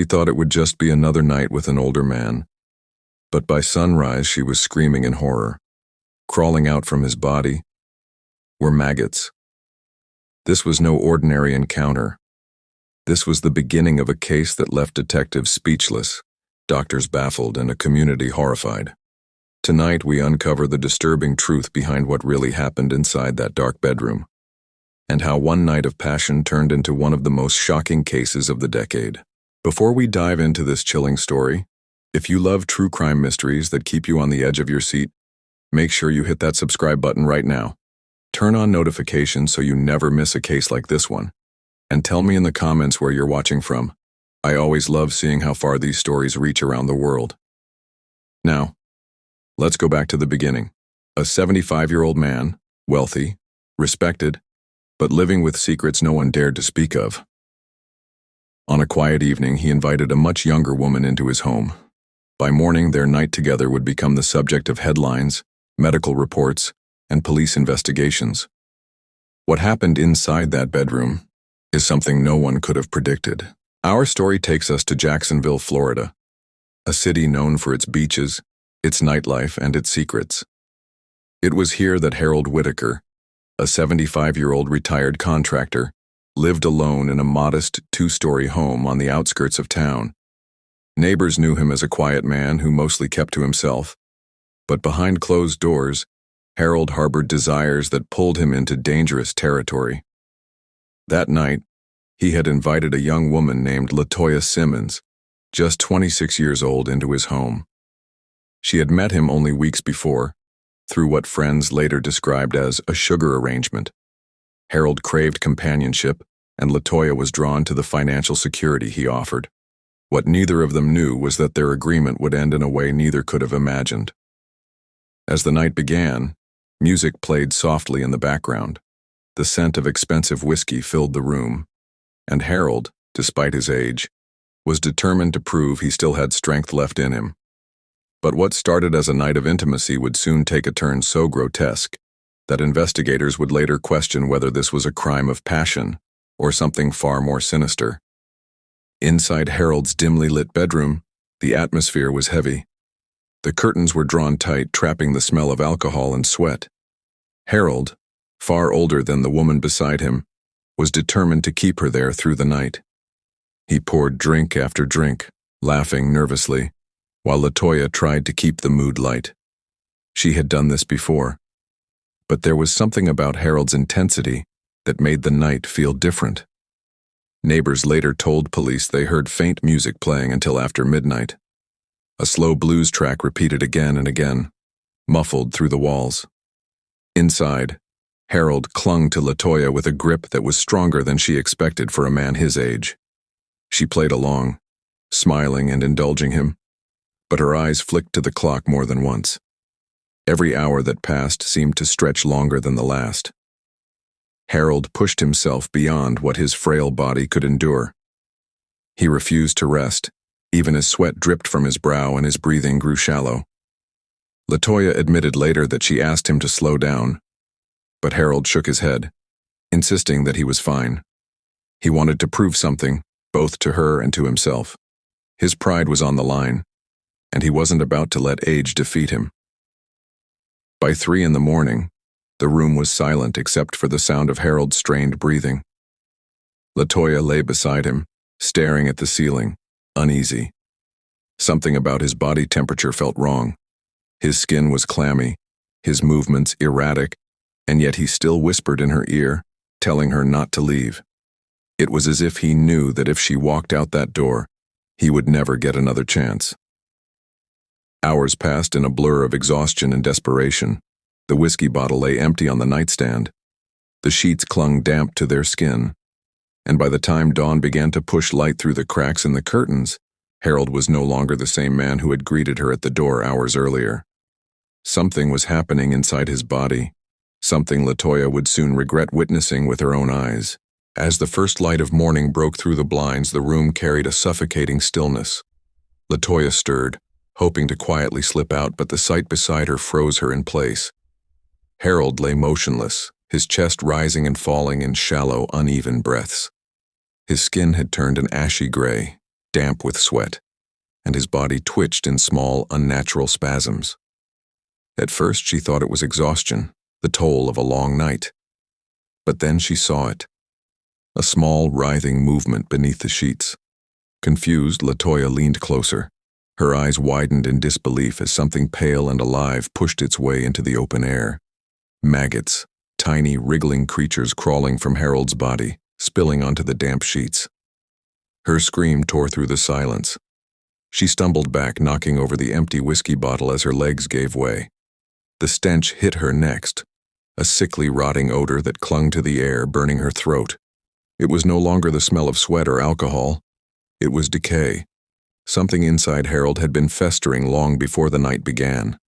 She thought it would just be another night with an older man. But by sunrise, she was screaming in horror. Crawling out from his body were maggots. This was no ordinary encounter. This was the beginning of a case that left detectives speechless, doctors baffled, and a community horrified. Tonight, we uncover the disturbing truth behind what really happened inside that dark bedroom, and how one night of passion turned into one of the most shocking cases of the decade. Before we dive into this chilling story, if you love true crime mysteries that keep you on the edge of your seat, make sure you hit that subscribe button right now. Turn on notifications so you never miss a case like this one. And tell me in the comments where you're watching from. I always love seeing how far these stories reach around the world. Now, let's go back to the beginning. A 75-year-old man, wealthy, respected, but living with secrets no one dared to speak of. On a quiet evening, he invited a much younger woman into his home. By morning, their night together would become the subject of headlines, medical reports, and police investigations. What happened inside that bedroom is something no one could have predicted. Our story takes us to Jacksonville, Florida, a city known for its beaches, its nightlife, and its secrets. It was here that Harold Whitaker, a 75-year-old retired contractor, lived alone in a modest two-story home on the outskirts of town. Neighbors knew him as a quiet man who mostly kept to himself, but behind closed doors, Harold harbored desires that pulled him into dangerous territory. That night, he had invited a young woman named Latoya Simmons, just 26 years old, into his home. She had met him only weeks before, through what friends later described as a sugar arrangement. Harold craved companionship, and Latoya was drawn to the financial security he offered. What neither of them knew was that their agreement would end in a way neither could have imagined. As the night began, music played softly in the background. The scent of expensive whiskey filled the room, and Harold, despite his age, was determined to prove he still had strength left in him. But what started as a night of intimacy would soon take a turn so grotesque that investigators would later question whether this was a crime of passion or something far more sinister. Inside Harold's dimly lit bedroom, the atmosphere was heavy. The curtains were drawn tight, trapping the smell of alcohol and sweat. Harold, far older than the woman beside him, was determined to keep her there through the night. He poured drink after drink, laughing nervously, while Latoya tried to keep the mood light. She had done this before, but there was something about Harold's intensity that made the night feel different. Neighbors later told police they heard faint music playing until after midnight. A slow blues track repeated again and again, muffled through the walls. Inside, Harold clung to Latoya with a grip that was stronger than she expected for a man his age. She played along, smiling and indulging him, but her eyes flicked to the clock more than once. Every hour that passed seemed to stretch longer than the last. Harold pushed himself beyond what his frail body could endure. He refused to rest, even as sweat dripped from his brow and his breathing grew shallow. Latoya admitted later that she asked him to slow down, but Harold shook his head, insisting that he was fine. He wanted to prove something, both to her and to himself. His pride was on the line, and he wasn't about to let age defeat him. By 3 a.m, the room was silent except for the sound of Harold's strained breathing. Latoya lay beside him, staring at the ceiling, uneasy. Something about his body temperature felt wrong. His skin was clammy, his movements erratic, and yet he still whispered in her ear, telling her not to leave. It was as if he knew that if she walked out that door, he would never get another chance. Hours passed in a blur of exhaustion and desperation. The whiskey bottle lay empty on the nightstand. The sheets clung damp to their skin. And by the time dawn began to push light through the cracks in the curtains, Harold was no longer the same man who had greeted her at the door hours earlier. Something was happening inside his body, something Latoya would soon regret witnessing with her own eyes. As the first light of morning broke through the blinds, the room carried a suffocating stillness. Latoya stirred, hoping to quietly slip out, but the sight beside her froze her in place. Harold lay motionless, his chest rising and falling in shallow, uneven breaths. His skin had turned an ashy gray, damp with sweat, and his body twitched in small, unnatural spasms. At first she thought it was exhaustion, the toll of a long night. But then she saw it. A small, writhing movement beneath the sheets. Confused, Latoya leaned closer. Her eyes widened in disbelief as something pale and alive pushed its way into the open air. Maggots, tiny, wriggling creatures crawling from Harold's body, spilling onto the damp sheets. Her scream tore through the silence. She stumbled back, knocking over the empty whiskey bottle as her legs gave way. The stench hit her next, a sickly, rotting odor that clung to the air, burning her throat. It was no longer the smell of sweat or alcohol. It was decay. Something inside Harold had been festering long before the night began.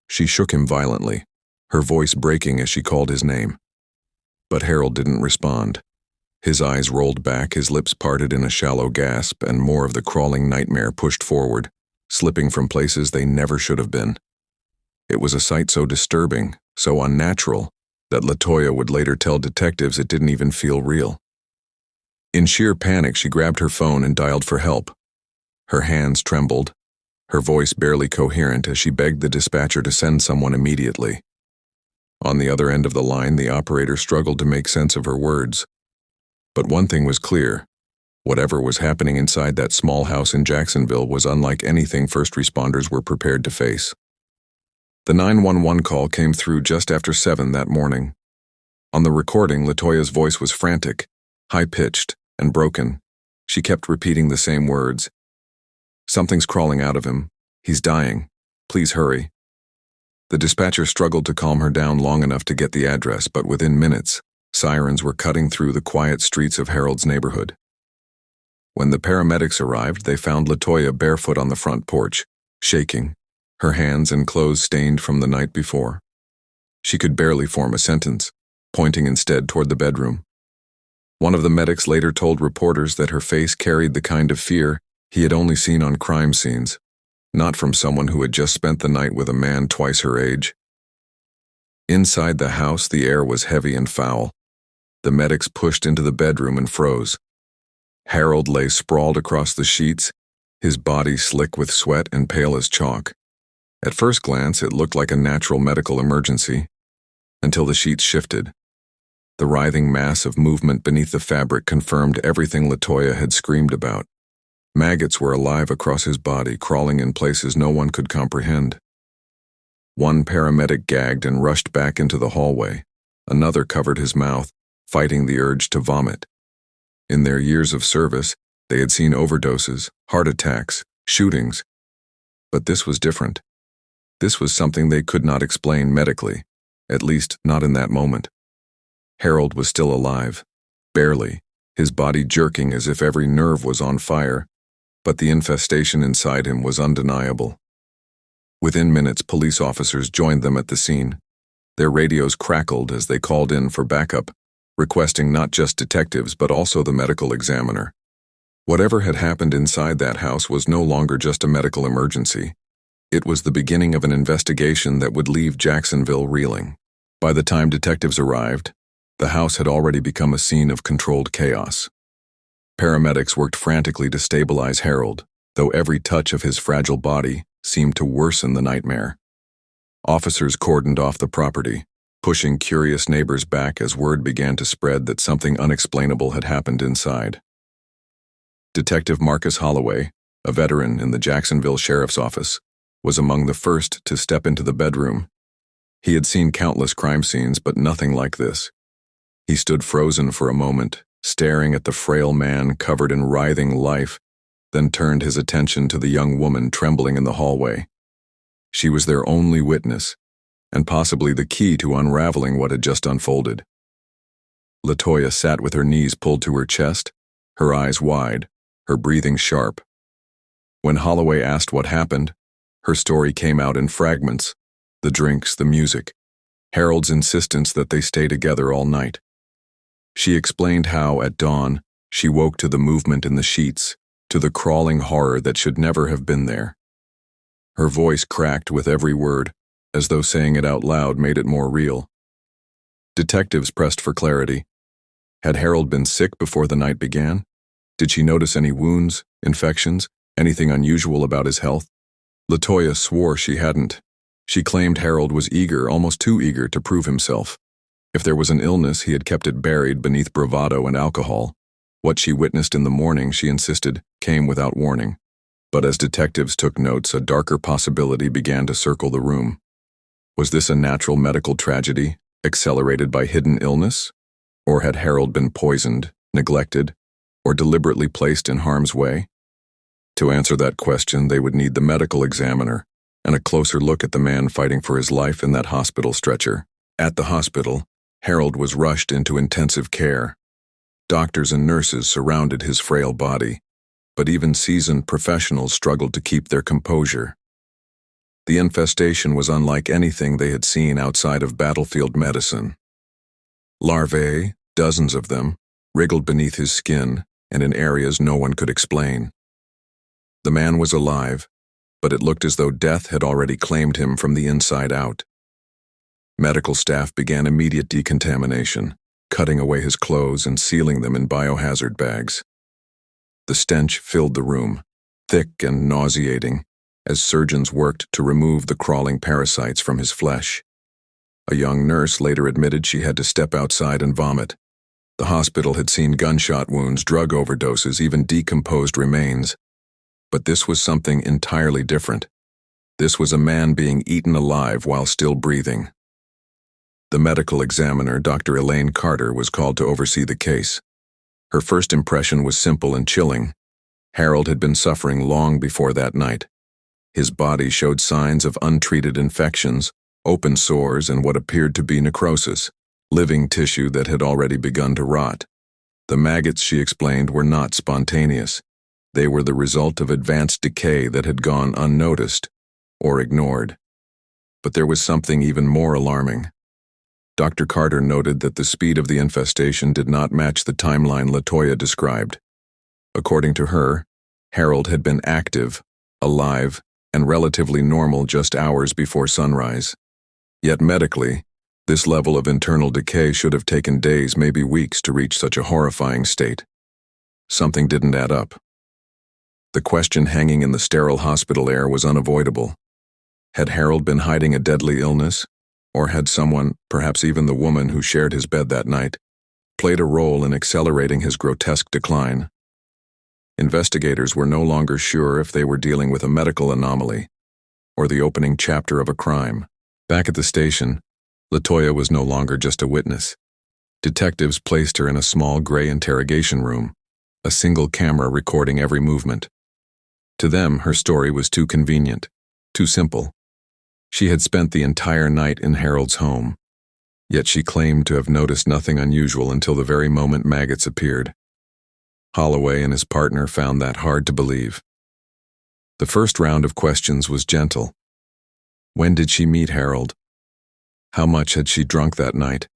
She shook him violently, her voice breaking as she called his name. But Harold didn't respond. His eyes rolled back, his lips parted in a shallow gasp, and more of the crawling nightmare pushed forward, slipping from places they never should have been. It was a sight so disturbing, so unnatural, that Latoya would later tell detectives it didn't even feel real. In sheer panic, she grabbed her phone and dialed for help. Her hands trembled, her voice barely coherent as she begged the dispatcher to send someone immediately. On the other end of the line, the operator struggled to make sense of her words. But one thing was clear. Whatever was happening inside that small house in Jacksonville was unlike anything first responders were prepared to face. The 911 call came through just after 7 that morning. On the recording, Latoya's voice was frantic, high-pitched, and broken. She kept repeating the same words. "Something's crawling out of him. He's dying. Please hurry." The dispatcher struggled to calm her down long enough to get the address, but within minutes, sirens were cutting through the quiet streets of Harold's neighborhood. When the paramedics arrived, they found Latoya barefoot on the front porch, shaking, her hands and clothes stained from the night before. She could barely form a sentence, pointing instead toward the bedroom. One of the medics later told reporters that her face carried the kind of fear he had only seen on crime scenes, not from someone who had just spent the night with a man twice her age. Inside the house, the air was heavy and foul. The medics pushed into the bedroom and froze. Harold lay sprawled across the sheets, his body slick with sweat and pale as chalk. At first glance, it looked like a natural medical emergency, until the sheets shifted. The writhing mass of movement beneath the fabric confirmed everything Latoya had screamed about. Maggots were alive across his body, crawling in places no one could comprehend. One paramedic gagged and rushed back into the hallway. Another covered his mouth, fighting the urge to vomit. In their years of service, they had seen overdoses, heart attacks, shootings. But this was different. This was something they could not explain medically, at least not in that moment. Harold was still alive, barely, his body jerking as if every nerve was on fire, but the infestation inside him was undeniable. Within minutes, police officers joined them at the scene. Their radios crackled as they called in for backup, requesting not just detectives but also the medical examiner. Whatever had happened inside that house was no longer just a medical emergency. It was the beginning of an investigation that would leave Jacksonville reeling. By the time detectives arrived, the house had already become a scene of controlled chaos. Paramedics worked frantically to stabilize Harold, though every touch of his fragile body seemed to worsen the nightmare. Officers cordoned off the property, pushing curious neighbors back as word began to spread that something unexplainable had happened inside. Detective Marcus Holloway, a veteran in the Jacksonville Sheriff's Office, was among the first to step into the bedroom. He had seen countless crime scenes, but nothing like this. He stood frozen for a moment, staring at the frail man covered in writhing life, then turned his attention to the young woman trembling in the hallway. She was their only witness, and possibly the key to unraveling what had just unfolded. Latoya sat with her knees pulled to her chest, her eyes wide, her breathing sharp. When Holloway asked what happened, her story came out in fragments: the drinks, the music, Harold's insistence that they stay together all night. She explained how, at dawn, she woke to the movement in the sheets, to the crawling horror that should never have been there. Her voice cracked with every word, as though saying it out loud made it more real. Detectives pressed for clarity. Had Harold been sick before the night began? Did she notice any wounds, infections, anything unusual about his health? Latoya swore she hadn't. She claimed Harold was eager, almost too eager, to prove himself. If there was an illness, he had kept it buried beneath bravado and alcohol. What she witnessed in the morning, she insisted, came without warning. But as detectives took notes, a darker possibility began to circle the room. Was this a natural medical tragedy, accelerated by hidden illness? Or had Harold been poisoned, neglected, or deliberately placed in harm's way? To answer that question, they would need the medical examiner and a closer look at the man fighting for his life in that hospital stretcher. At the hospital, Harold was rushed into intensive care. Doctors and nurses surrounded his frail body, but even seasoned professionals struggled to keep their composure. The infestation was unlike anything they had seen outside of battlefield medicine. Larvae, dozens of them, wriggled beneath his skin and in areas no one could explain. The man was alive, but it looked as though death had already claimed him from the inside out. Medical staff began immediate decontamination, cutting away his clothes and sealing them in biohazard bags. The stench filled the room, thick and nauseating, as surgeons worked to remove the crawling parasites from his flesh. A young nurse later admitted she had to step outside and vomit. The hospital had seen gunshot wounds, drug overdoses, even decomposed remains. But this was something entirely different. This was a man being eaten alive while still breathing. The medical examiner, Dr. Elaine Carter, was called to oversee the case. Her first impression was simple and chilling. Harold had been suffering long before that night. His body showed signs of untreated infections, open sores, and what appeared to be necrosis, living tissue that had already begun to rot. The maggots, she explained, were not spontaneous. They were the result of advanced decay that had gone unnoticed or ignored. But there was something even more alarming. Dr. Carter noted that the speed of the infestation did not match the timeline Latoya described. According to her, Harold had been active, alive, and relatively normal just hours before sunrise. Yet medically, this level of internal decay should have taken days, maybe weeks, to reach such a horrifying state. Something didn't add up. The question hanging in the sterile hospital air was unavoidable. Had Harold been hiding a deadly illness? Or had someone, perhaps even the woman who shared his bed that night, played a role in accelerating his grotesque decline? Investigators were no longer sure if they were dealing with a medical anomaly or the opening chapter of a crime. Back at the station, Latoya was no longer just a witness. Detectives placed her in a small gray interrogation room, a single camera recording every movement. To them, her story was too convenient, too simple. She had spent the entire night in Harold's home, yet she claimed to have noticed nothing unusual until the very moment Maggots appeared. Holloway and his partner found that hard to believe. The first round of questions was gentle. When did she meet Harold? How much had she drunk that night?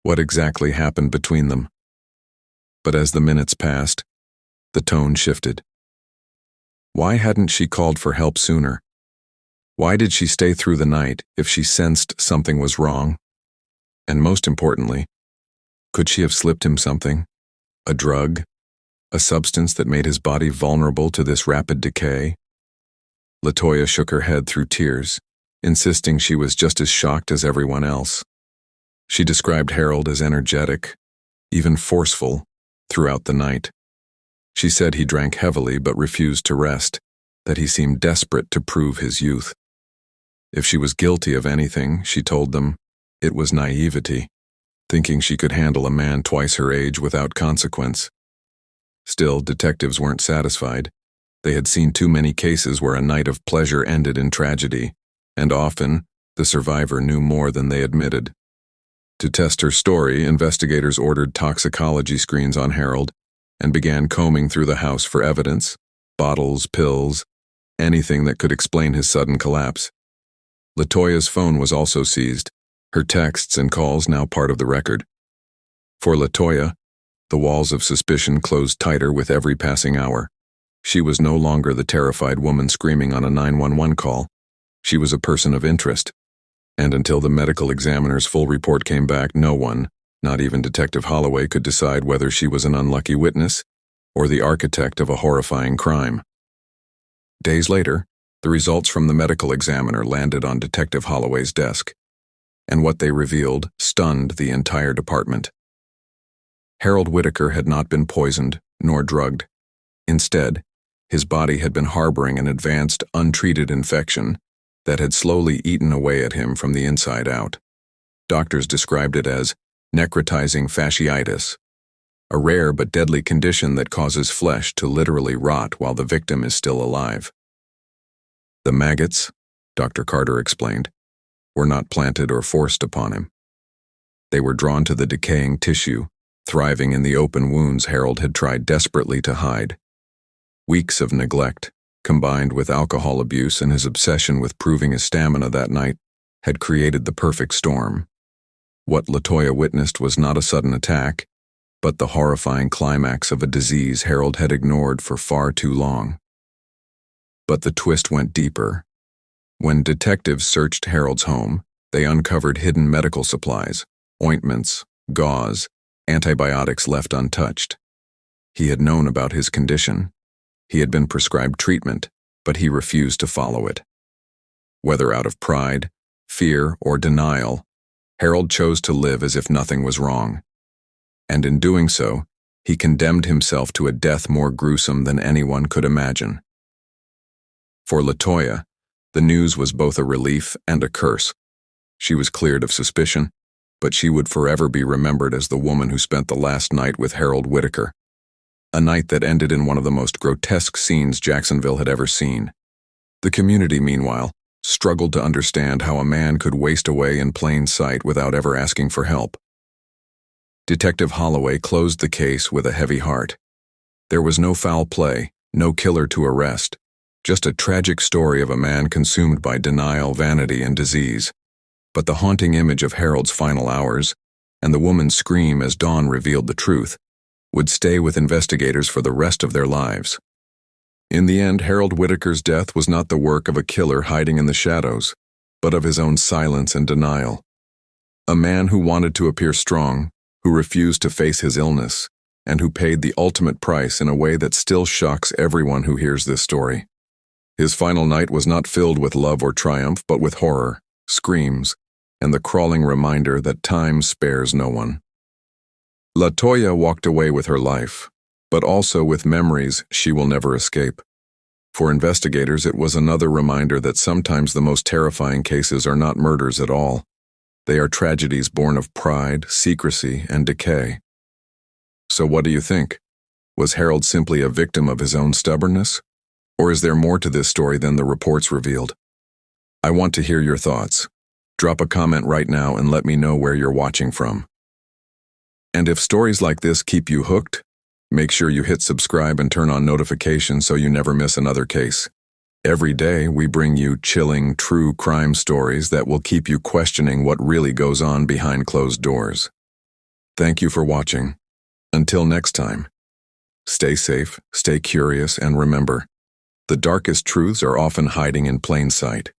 What exactly happened between them? But as the minutes passed, the tone shifted. Why hadn't she called for help sooner? Why did she stay through the night if she sensed something was wrong? And most importantly, could she have slipped him something? A drug? A substance that made his body vulnerable to this rapid decay? Latoya shook her head through tears, insisting she was just as shocked as everyone else. She described Harold as energetic, even forceful, throughout the night. She said he drank heavily but refused to rest, that he seemed desperate to prove his youth. If she was guilty of anything, she told them, it was naivety, thinking she could handle a man twice her age without consequence. Still, detectives weren't satisfied. They had seen too many cases where a night of pleasure ended in tragedy, and often, the survivor knew more than they admitted. To test her story, investigators ordered toxicology screens on Harold and began combing through the house for evidence, bottles, pills, anything that could explain his sudden collapse. Latoya's phone was also seized, her texts and calls now part of the record. For Latoya, the walls of suspicion closed tighter with every passing hour. She was no longer the terrified woman screaming on a 911 call. She was a person of interest. And until the medical examiner's full report came back, no one, not even Detective Holloway, could decide whether she was an unlucky witness or the architect of a horrifying crime. Days later, the results from the medical examiner landed on Detective Holloway's desk, and what they revealed stunned the entire department. Harold Whitaker had not been poisoned nor drugged. Instead, his body had been harboring an advanced, untreated infection that had slowly eaten away at him from the inside out. Doctors described it as necrotizing fasciitis, a rare but deadly condition that causes flesh to literally rot while the victim is still alive. The maggots, Dr. Carter explained, were not planted or forced upon him. They were drawn to the decaying tissue, thriving in the open wounds Harold had tried desperately to hide. Weeks of neglect, combined with alcohol abuse and his obsession with proving his stamina that night, had created the perfect storm. What Latoya witnessed was not a sudden attack, but the horrifying climax of a disease Harold had ignored for far too long. But the twist went deeper. When detectives searched Harold's home, they uncovered hidden medical supplies, ointments, gauze, antibiotics left untouched. He had known about his condition. He had been prescribed treatment, but he refused to follow it. Whether out of pride, fear, or denial, Harold chose to live as if nothing was wrong. And in doing so, he condemned himself to a death more gruesome than anyone could imagine. For Latoya, the news was both a relief and a curse. She was cleared of suspicion, but she would forever be remembered as the woman who spent the last night with Harold Whitaker. A night that ended in one of the most grotesque scenes Jacksonville had ever seen. The community, meanwhile, struggled to understand how a man could waste away in plain sight without ever asking for help. Detective Holloway closed the case with a heavy heart. There was no foul play, no killer to arrest, just a tragic story of a man consumed by denial, vanity, and disease. But the haunting image of Harold's final hours, and the woman's scream as dawn revealed the truth, would stay with investigators for the rest of their lives. In the end, Harold Whitaker's death was not the work of a killer hiding in the shadows, but of his own silence and denial. A man who wanted to appear strong, who refused to face his illness, and who paid the ultimate price in a way that still shocks everyone who hears this story. His final night was not filled with love or triumph, but with horror, screams, and the crawling reminder that time spares no one. Latoya walked away with her life, but also with memories she will never escape. For investigators, it was another reminder that sometimes the most terrifying cases are not murders at all. They are tragedies born of pride, secrecy, and decay. So what do you think? Was Harold simply a victim of his own stubbornness? Or is there more to this story than the reports revealed? I want to hear your thoughts. Drop a comment right now and let me know where you're watching from. And if stories like this keep you hooked, make sure you hit subscribe and turn on notifications so you never miss another case. Every day, we bring you chilling, true crime stories that will keep you questioning what really goes on behind closed doors. Thank you for watching. Until next time, stay safe, stay curious, and remember, the darkest truths are often hiding in plain sight.